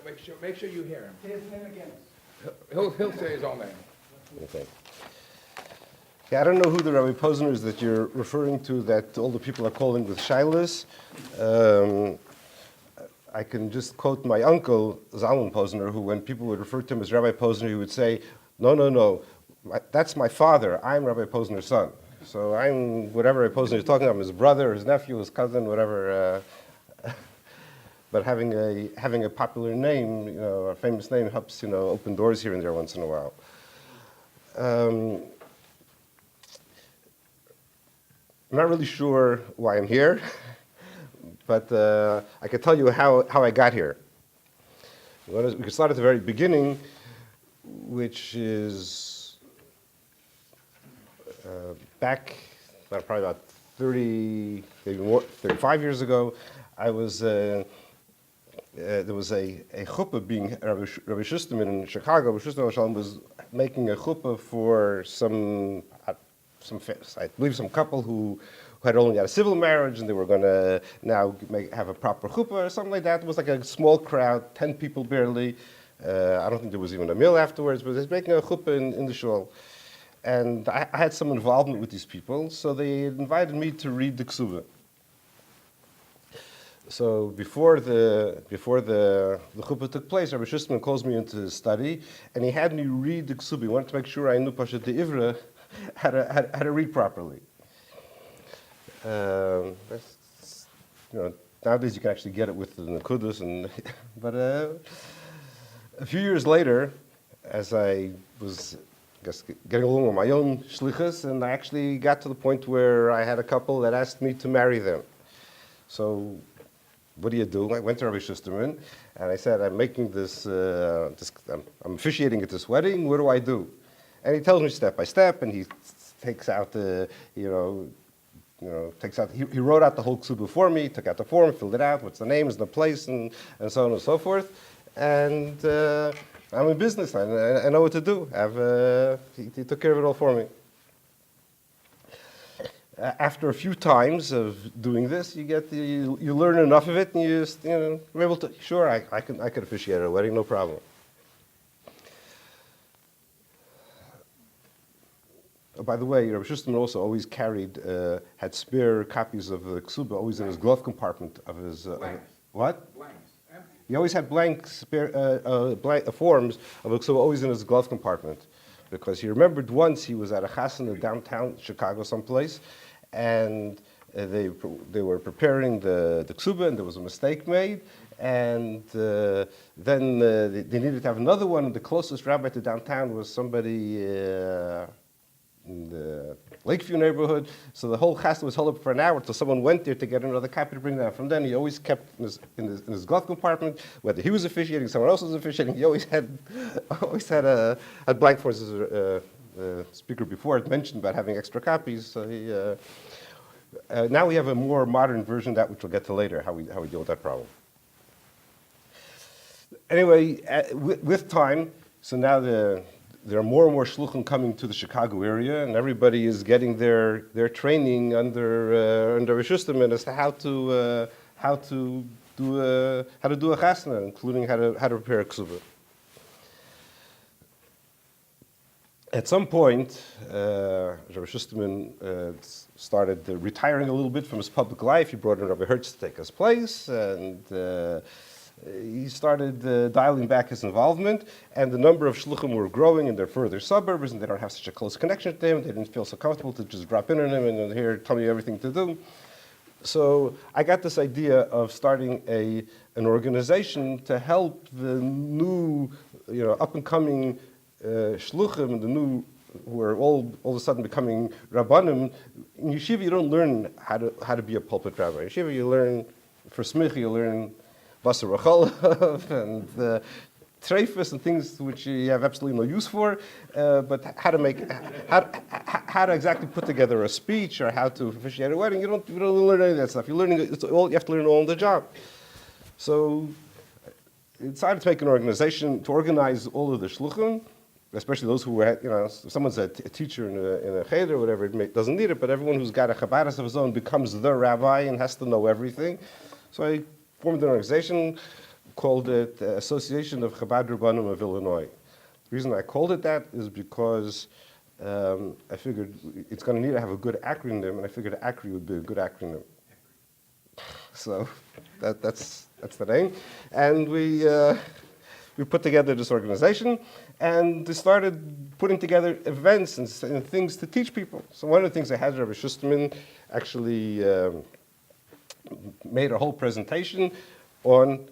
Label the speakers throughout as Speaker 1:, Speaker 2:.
Speaker 1: make sure you hear him.
Speaker 2: Say his name again.
Speaker 1: He'll say his own name.
Speaker 3: Okay. Yeah, I don't know who the Rabbi Posner is that you're referring to, that all the people are calling with Shilas. I can just quote my uncle, Zalman Posner, who when people would refer to him as Rabbi Posner, he would say, no, that's my father. I'm Rabbi Posner's son. So I'm whatever Rabbi Posner is talking about, his brother, his nephew, his cousin, whatever. But having a popular name, a famous name helps, open doors here and there once in a while. I'm not really sure why I'm here, but I can tell you how I got here. We can start at the very beginning, which is back probably about 30, maybe more, 35 years ago. I was there was a chuppah being Rabbi Schusterman in Chicago. Rabbi Schusterman was making a chuppah for some I believe some couple who had only had a civil marriage, and they were going to now have a proper chuppah or something like that. It was like a small crowd, 10 people barely. I don't think there was even a meal afterwards, but they was making a chuppah in the shul. And I had some involvement with these people, so they invited me to read the kesuba. So before the chuppah took place, Rabbi Schusterman calls me into his study, and he had me read the kesuba. He wanted to make sure I knew Pashat the Ivra, how to read properly. Nowadays you can actually get it with the Nakudas, but a few years later, as I was getting along with my own shlichus, and I actually got to the point where I had a couple that asked me to marry them. So what do you do? I went to Rabbi Schusterman, and I said, I'm making I'm officiating at this wedding. What do I do? And he tells me step by step, and he takes out he wrote out the whole kesuba for me, took out the form, filled it out, what's the name, is the place, and so on and so forth. And I'm in business, I know what to do. He took care of it all for me. After a few times of doing this, you learn enough of it, and you're able to. Sure, I could officiate a wedding, no problem. Oh, by the way, Rabbi Schusterman also always had spare copies of the kesuba always in his glove compartment of his. What?
Speaker 1: Blanks.
Speaker 3: He always had blank forms of the kesuba always in his glove compartment, because he remembered once he was at a chasana in downtown Chicago someplace, and they were preparing the kesuba, and there was a mistake made, and then they needed to have another one, and the closest rabbi to downtown was somebody in the Lakeview neighborhood. So the whole chasana was held up for an hour till someone went there to get another copy to bring down. From then, he always kept in his glove compartment, whether he was officiating, someone else was officiating. He always had a blank forms. The speaker before had mentioned about having extra copies. So now we have a more modern version of that, which we'll get to later, how we deal with that problem. Anyway, with time, so now there are more and more shluchim coming to the Chicago area, and everybody is getting their training under Rabbi Schusterman as to how to do a chasna, including how to prepare a kesuba. At some point, Rabbi Schusterman started retiring a little bit from his public life. He brought in Rabbi Hertz to take his place, and he started dialing back his involvement, and the number of shluchim were growing in their further suburbs, and they don't have such a close connection to him. They didn't feel so comfortable to just drop in on him and here tell me everything to do. So I got this idea of starting an organization to help the new, up and coming shluchim, the new who are all of a sudden becoming rabbanim. In yeshiva, you don't learn how to be a pulpit rabbi. In yeshiva, you learn for smicha, you learn basar v'chalav and treifus and things which you have absolutely no use for, but how to exactly put together a speech or how to officiate a wedding, you don't learn any of that stuff. You have to learn all on the job. So I decided to make an organization to organize all of the shluchim, especially those who were, if someone's a teacher in a cheder or whatever, doesn't need it, but everyone who's got a chabadis of his own becomes the rabbi and has to know everything. So I formed an organization, called it Association of Chabad Rabbanim of Illinois. The reason I called it that is because I figured it's going to need to have a good acronym, and I figured ACRI would be a good acronym. So that's the name. And we put together this organization, and we started putting together events and things to teach people. So one of the things I had, Rabbi Schusterman actually made a whole presentation on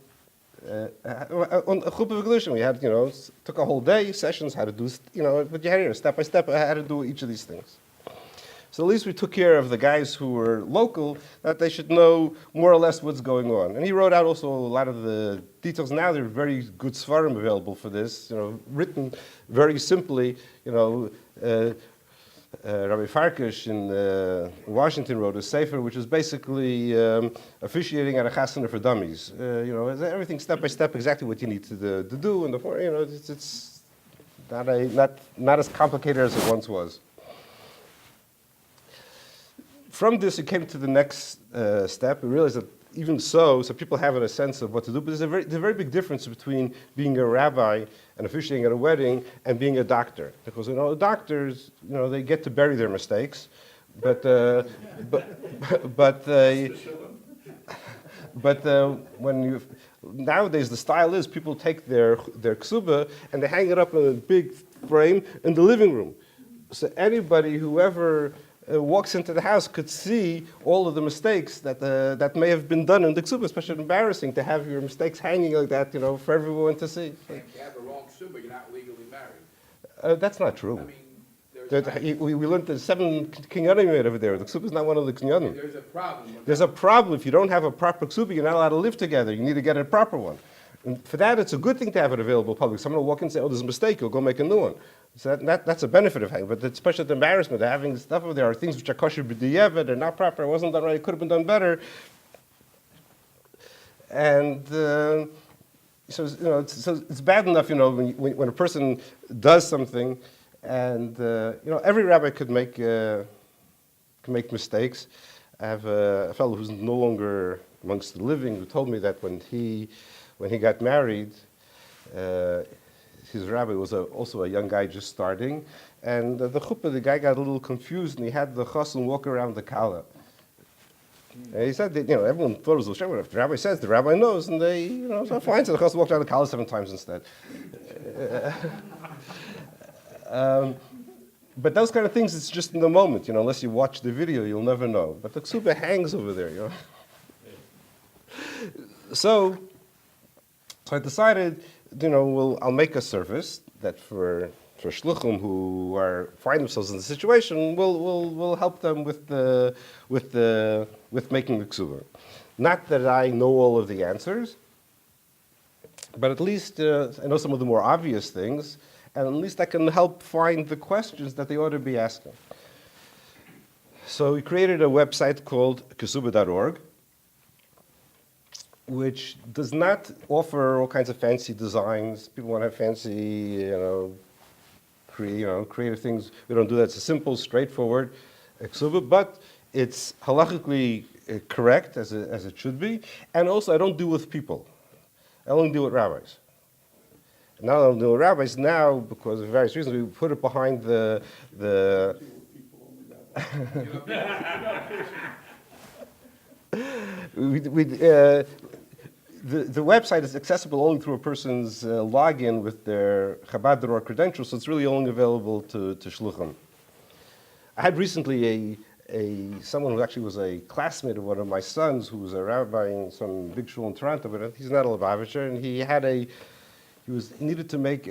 Speaker 3: a group of evolution. We had, took a whole day, sessions, how to do, but you had here, step by step, how to do each of these things. So at least we took care of the guys who were local, that they should know more or less what's going on. And he wrote out also a lot of the details. Now there are very good svarim available for this, written very simply. Rabbi Farkash in Washington wrote a sefer, which is basically officiating at a chasana for dummies. Everything step by step, exactly what you need to do, and it's not as complicated as it once was. From this, it came to the next step. We realized that even so people have a sense of what to do, but there's a very big difference between being a rabbi and officiating at a wedding and being a doctor. Because, doctors, they get to bury their mistakes, but nowadays the style is people take their kesuba and they hang it up in a big frame in the living room. So anybody, whoever walks into the house could see all of the mistakes that may have been done in the kesuba. Especially embarrassing to have your mistakes hanging like that, for everyone to see.
Speaker 1: If you have the wrong kesuba, you're not legally married.
Speaker 3: That's not true.
Speaker 1: I mean,
Speaker 3: we learned the 7 kinyanim over there. The kesuba is not one of the kinyanim.
Speaker 1: there's a problem.
Speaker 3: There's a problem. If you don't have a proper kesuba, you're not allowed to live together. You need to get a proper one. And for that, it's a good thing to have it available public. Someone will walk in and say, "Oh, there's a mistake. You'll go make a new one." So that's a benefit of having. But especially the embarrassment of having stuff over there are things which are kosher b'diavad, they're not proper. It wasn't done right. It could have been done better. And so it's bad enough, when a person does something, and every rabbi could make mistakes. I have a fellow who's no longer amongst the living who told me that when he got married, his rabbi was also a young guy just starting, and the chuppah, the guy got a little confused, and he had the chassan walk around the kala. And he said that, everyone thought it was a if the rabbi says, the rabbi knows, and they, so fine, so the chassan walked around the kala 7 times instead. But those kind of things, it's just in the moment, unless you watch the video, you'll never know. But the kesuba hangs over there, So I decided, I'll make a service that for shluchim who find themselves in the situation, we'll help them with making the kesuba. Not that I know all of the answers, but at least I know some of the more obvious things, and at least I can help find the questions that they ought to be asking. So we created a website called kesuba.org, which does not offer all kinds of fancy designs. People want to have fancy, creative things. We don't do that. It's a simple, straightforward kesuba, but it's halachically correct as it should be. And also, I don't deal with people. I only deal with rabbis. Now I don't deal with rabbis now because of various reasons. We put it behind the The website is accessible only through a person's login with their Chabad credentials, so it's really only available to shluchim. I had recently someone who actually was a classmate of one of my sons, who was a rabbi in some big shul in Toronto, but he's not a Lubavitcher, and he needed to make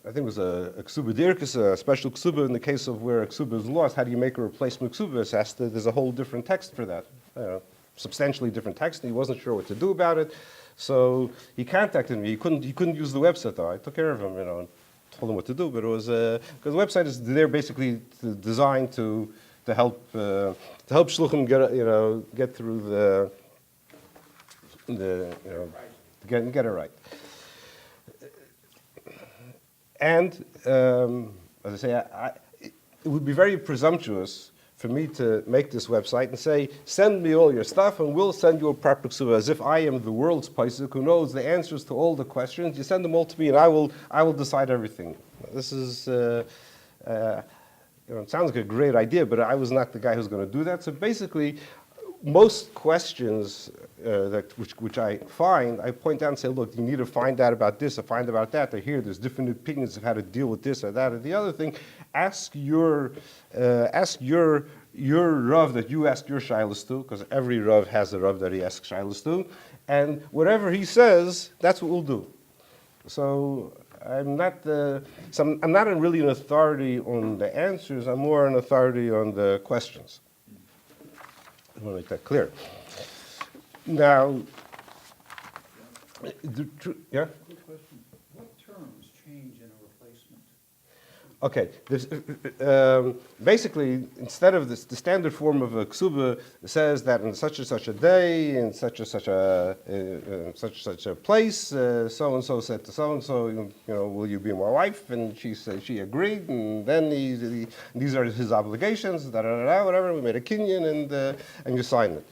Speaker 3: I think it was a kesuba dirkus, a special kesuba in the case of where a kesuba is lost. How do you make a replacement kesuba? There's a whole different text for that, substantially different text, and he wasn't sure what to do about it. So he contacted me. He couldn't use the website though. I took care of him, and told him what to do. But it was because the website is there basically designed to help shluchim get through get it right. And as I say, it would be very presumptuous for me to make this website and say, send me all your stuff and we'll send you a proper ksuba, as if I am the world's posek who knows the answers to all the questions. You send them all to me and I will decide everything. This is, it sounds like a great idea, but I was not the guy who's going to do that. So basically, most questions which I find, I point out and say, look, you need to find out about this or find out about that, or here, there's different opinions of how to deal with this or that or the other thing. Ask your Rav that you ask your shilas to, because every Rav has a Rav that he asks shilas to, and whatever he says, that's what we'll do. So I'm not really an authority on the answers, I'm more an authority on the questions. I want to make that clear. Now, yeah?
Speaker 2: Good question. What terms change in a replacement?
Speaker 3: Okay, basically, instead of the standard form of a ksuba, it says that in such and such a day, in such and such a place, so and so said to so and so, will you be my wife? And she said she agreed, and then these are his obligations, whatever. We made a kinyan, and you sign it.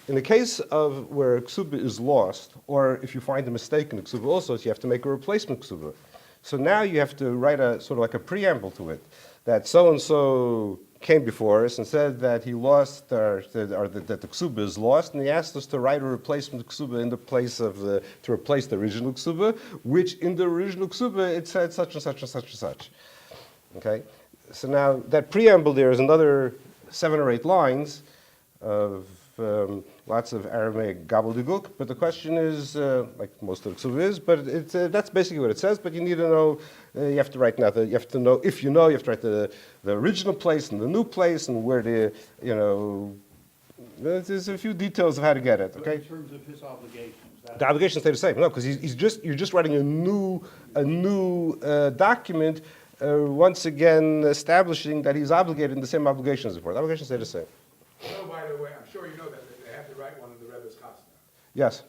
Speaker 3: In the case of where a ksuba is lost, or if you find a mistake in the ksuba also, you have to make a replacement ksuba. So now you have to write a sort of like a preamble to it, that so-and-so came before us and said that he lost, or that the ksuba is lost, and he asked us to write a replacement ksuba in the place of to replace the original ksuba, which in the original ksuba it said such and such and such and such. Okay? So now that preamble there is another 7 or 8 lines of lots of Aramaic gobbledygook, but the question is, like most of the ksuba is, but that's basically what it says, but you need to know, you have to write now, you have to know, if you know, you have to write the original place and the new place and where there's a few details of how to get it, okay?
Speaker 2: But in terms of his obligations?
Speaker 3: The obligations stay the same, no, because you're just writing a new document, once again establishing that he's obligated in the same obligations before. The obligations stay the same.
Speaker 1: So, by the way, I'm sure you know that they have to write one of the Rebbe's chasna.
Speaker 3: Yes.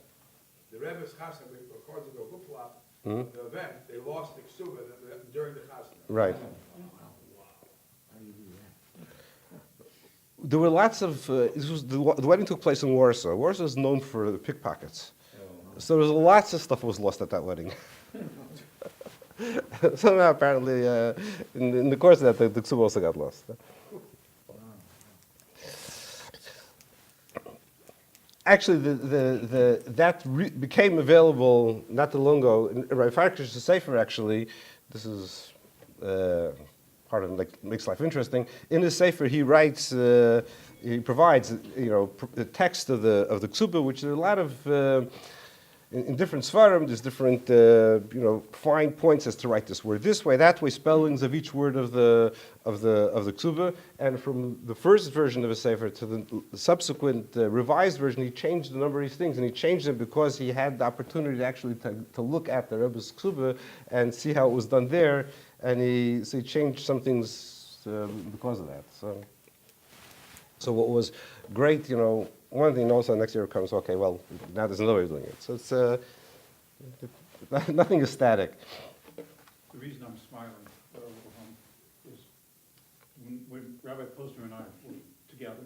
Speaker 1: The Rebbe's chasna, according to the Huplop, the event, they lost the kesuba during the chasna.
Speaker 3: Right. There were lots of, the wedding took place in Warsaw. Warsaw is known for the pickpockets. So there was lots of stuff that was lost at that wedding. Somehow, apparently, in the course of that, the kesuba also got lost. Actually, became available not too long ago. Rabbi Farkas, the Sefer, actually, this is part of makes life interesting. In his Sefer, he writes, he provides, the text of the kesuba, which there are a lot of in different svarim. There's different, fine points as to write this word this way, that way, spellings of each word of the kesuba. And from the first version of a sefer to the subsequent revised version, he changed a number of these things, and he changed them because he had the opportunity to actually to look at the Rebbe's kesuba and see how it was done there, and he changed some things because of that. So what was great, one thing also next year comes, okay, well, now there's another way of doing it. So it's nothing is static.
Speaker 2: The reason I'm smiling is when Rabbi Posner and I were together,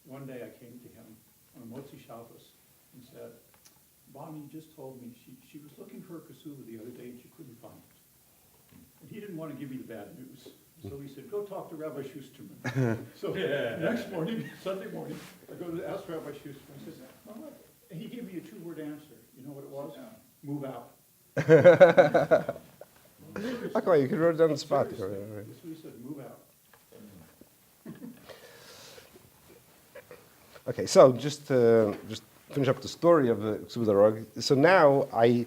Speaker 2: one day I came to him on a Motzi Shabbos and said, Bonnie just told me she was looking for a kesuba the other day and she couldn't find it. And he didn't want to give me the bad news. So he said, go talk to Rabbi Schusterman. So next morning, Sunday morning, I go to ask Rabbi Schusterman. He says, and he gave me a 2-word answer. You know what it was? Move out.
Speaker 3: Okay, you could write it down on the spot.
Speaker 2: That's what he said, move out.
Speaker 3: Okay, so just finish up the story of the kesuba. So now I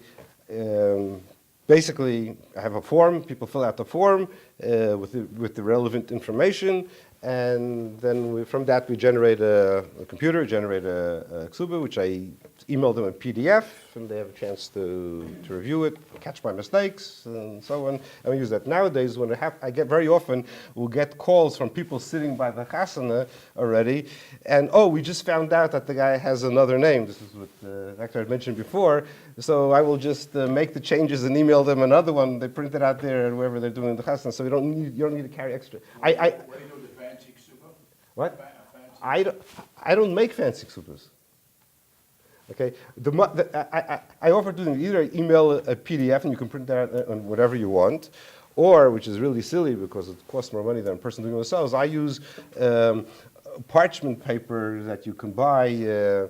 Speaker 3: basically I have a form. People fill out the form with the relevant information, and then from that we generate a kesuba, which I email them a PDF, and they have a chance to review it, catch my mistakes, and so on. And we use that nowadays. When I get very often, we'll get calls from people sitting by the chasana already, and we just found out that the guy has another name. This is what Dr. had mentioned before. So I will just make the changes and email them another one. They print it out there wherever they're doing the chasana. So you don't need to carry extra. What?
Speaker 1: Fancy.
Speaker 3: I don't make fancy ksubas. Okay, I offer to them either email a PDF and you can print that out on whatever you want, or, which is really silly because it costs more money than a person doing it themselves, I use parchment paper that you can buy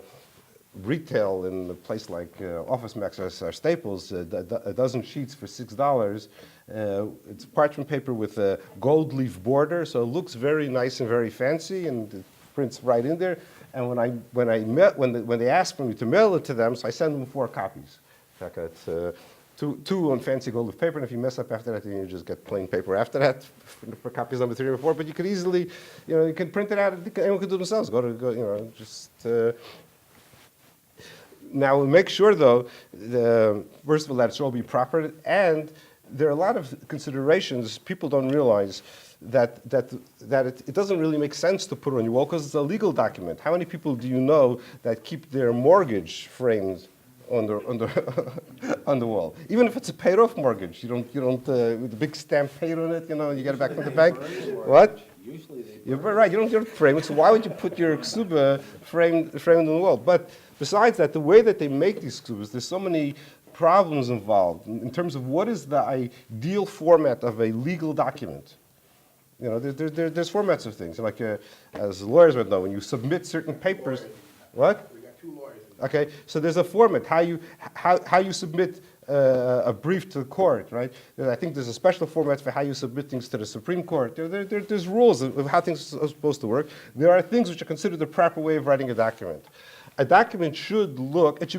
Speaker 3: retail in a place like Office Max or Staples, a dozen sheets for $6. It's parchment paper with a gold leaf border, so it looks very nice and very fancy, and it prints right in there. And when they ask me to mail it to them, so I send them 4 copies. In fact, it's two on fancy gold leaf paper, and if you mess up after that, then you just get plain paper after that for copies number 3 or 4. But you could easily, you can print it out. Anyone could do it themselves. Now, make sure, though, first of all, that it should all be proper. And there are a lot of considerations people don't realize that it doesn't really make sense to put it on your wall because it's a legal document. How many people do you know that keep their mortgage framed on the wall? Even if it's a paid-off mortgage, you don't with the big stamp paid on it, you get it back from the bank. What?
Speaker 4: Usually they
Speaker 3: You're right. You don't frame it. So why would you put your ksuba framed on the wall? But besides that, the way that they make these ksubas, there's so many problems involved in terms of what is the ideal format of a legal document. There's formats of things. Like as lawyers would know, when you submit certain papers, what?
Speaker 1: We got 2 lawyers.
Speaker 3: Okay, so there's a format how you submit a brief to the court, right? I think there's a special format for how you submit things to the Supreme Court. There's rules of how things are supposed to work. There are things which are considered the proper way of writing a document. A document should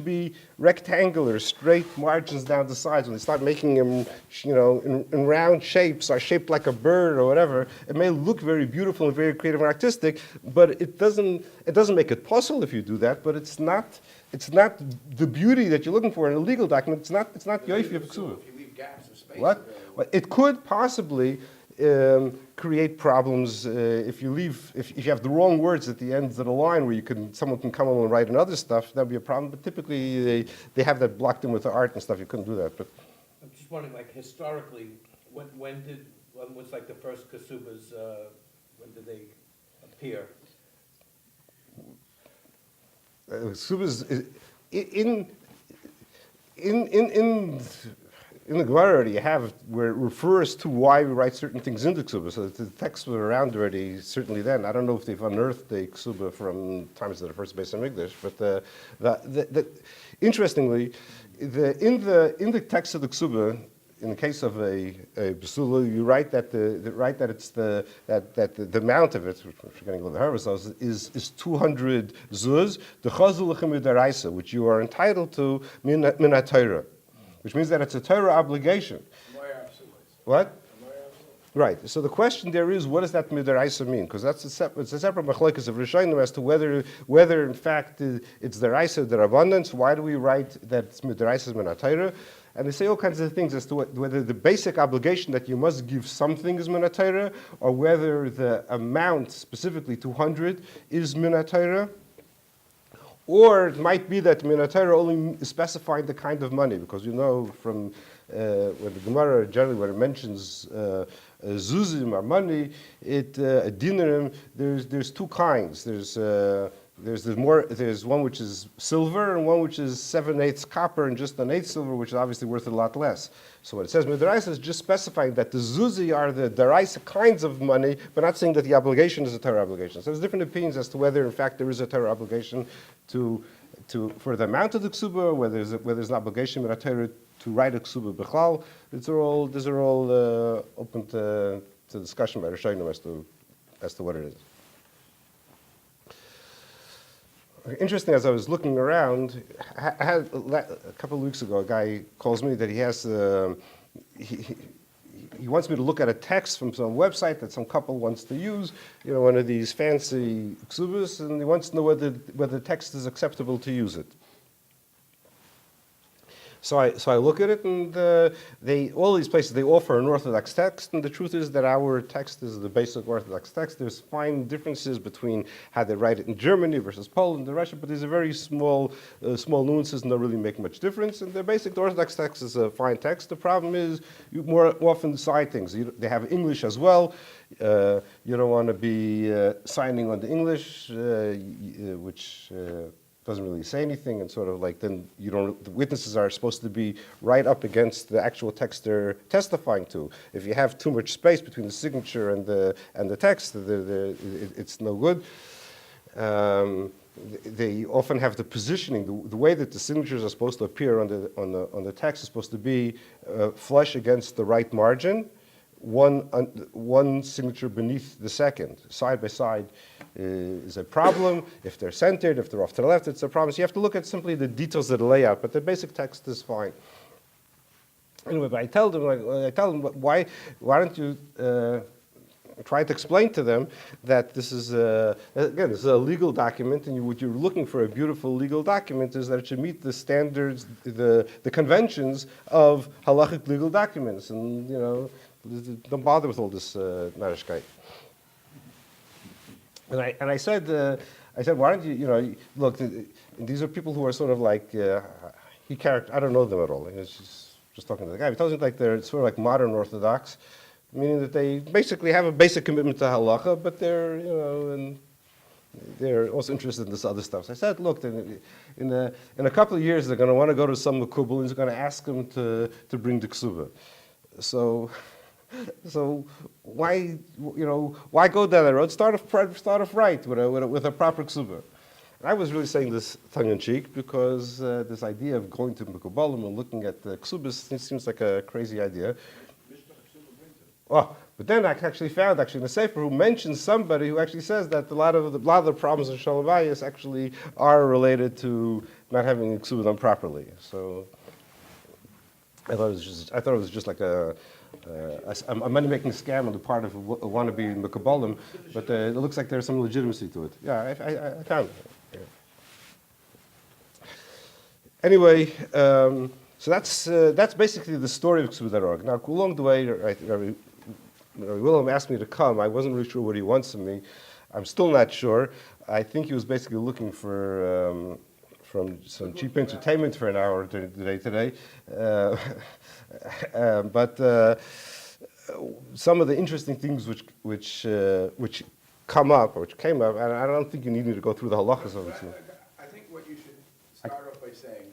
Speaker 3: be rectangular, straight margins down the sides. When they start making them, in round shapes or shaped like a bird or whatever, it may look very beautiful and very creative and artistic, but it doesn't make it possible if you do that. But it's not the beauty that you're looking for in a legal document. It's not yossi of ksuba.
Speaker 1: If you leave gaps of space.
Speaker 3: What? Well, it could possibly create problems if you have the wrong words at the ends of the line where someone can come along and write another stuff. That'd be a problem. But typically they have that blocked in with the art and stuff. You couldn't do that. But
Speaker 4: I'm just wondering, like historically, when was like the first kesubas? When did they appear?
Speaker 3: Kesubas in the Gemara already you have where it refers to why we write certain things in the kesuba. So the texts were around already, certainly then. I don't know if they've unearthed the kesuba from times of the first Beis Hamikdash, but interestingly, in the text of the kesuba, in the case of a basula, you write that the amount of it, which we're getting a little harvest is 200 zuz, the chazul l'chimid, which you are entitled to min ha-Torah, which means that it's a Torah obligation. What? Right. So the question there is, what does that midaraisa mean? Because it's a separate machlokes of Rishonim as to whether in fact it's the raisa, the abundance. Why do we write that it's midaraisa min ha-Torah? And they say all kinds of things as to whether the basic obligation that you must give something is min ha-Torah, or whether the amount, specifically 200, is min ha-Torah. Or it might be that min ha-Torah only specified the kind of money, because from when the Gemara generally, when it mentions zuzim or money, dinarim, there's 2 kinds. There's one which is silver and one which is 7/8 copper and just 1/8 silver, which is obviously worth a lot less. So what it says midaraisa is just specifying that the zuzi are the daraisa kinds of money, but not saying that the obligation is a Torah obligation. So there's different opinions as to whether in fact there is a Torah obligation for the amount of the kesuba, whether there's an obligation with a Torah to write a kesuba b'chlal. These are all open to discussion by Rishonim as to what it is. Interesting, as I was looking around, I had a couple of weeks ago, a guy calls me that he has he wants me to look at a text from some website that some couple wants to use, one of these fancy ksubas, and he wants to know whether the text is acceptable to use it. So I look at it, and all these places, they offer an Orthodox text, and the truth is that our text is the basic Orthodox text. There's fine differences between how they write it in Germany versus Poland and Russia, but these are very small nuances, and don't really make much difference. And the basic Orthodox text is a fine text. The problem is you more often cite things. They have English as well. You don't want to be signing on the English, which doesn't really say anything, and sort of like then the witnesses are supposed to be right up against the actual text they're testifying to. If you have too much space between the signature and the text, it's no good. They often have the positioning, the way that the signatures are supposed to appear on the text is supposed to be flush against the right margin, one signature beneath the second, side by side, is a problem. If they're centered, if they're off to the left, it's a problem. So you have to look at simply the details of the layout, but the basic text is fine. Anyway, but I tell them, why don't you try to explain to them that this is again, this is a legal document, and what you're looking for, a beautiful legal document, is that it should meet the standards, the conventions of halachic legal documents, and don't bother with all this narishkeit. And I said, why don't you, look, these are people who are sort of like, I don't know them at all. It's just talking to the guy. He tells me like they're sort of like modern Orthodox, meaning that they basically have a basic commitment to halacha, but they're, and they're also interested in this other stuff. So I said, look, in a couple of years, they're going to want to go to some makubal, and he's going to ask them to bring the kesuba. So why go down that road? Start off right with a proper kesuba. And I was really saying this tongue in cheek because this idea of going to Mekubalim and looking at the kesubas seems like a crazy idea. Oh, but then I actually found in the Sefer who mentions somebody who actually says that a lot of the problems of Shalom Bayis actually are related to not having the kesuba done properly. So I thought it was just like a money-making scam on the part of a wannabe Mekubalim, but it looks like there's some legitimacy to it. Yeah, I found it. Yeah. Anyway, so that's basically the story of kesuba.org. Now, along the way, Rabbi Willem asked me to come. I wasn't really sure what he wants from me. I'm still not sure. I think he was basically looking for from some cheap entertainment for an hour today. But some of the interesting things which came up, and I don't think you need me to go through the halachas of it.
Speaker 1: I think what you should start off by saying,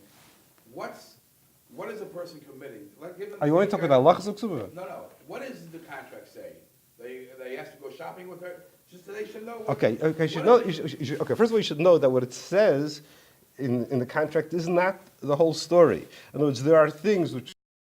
Speaker 1: what is a person committing?
Speaker 3: Are you want to talk about halachas of kesuba?
Speaker 1: No. What does the contract say? They have to go shopping with her. Just so they should know.
Speaker 3: Okay. First of all, you should know that what it says in the contract is not the whole story. In other words, there are things which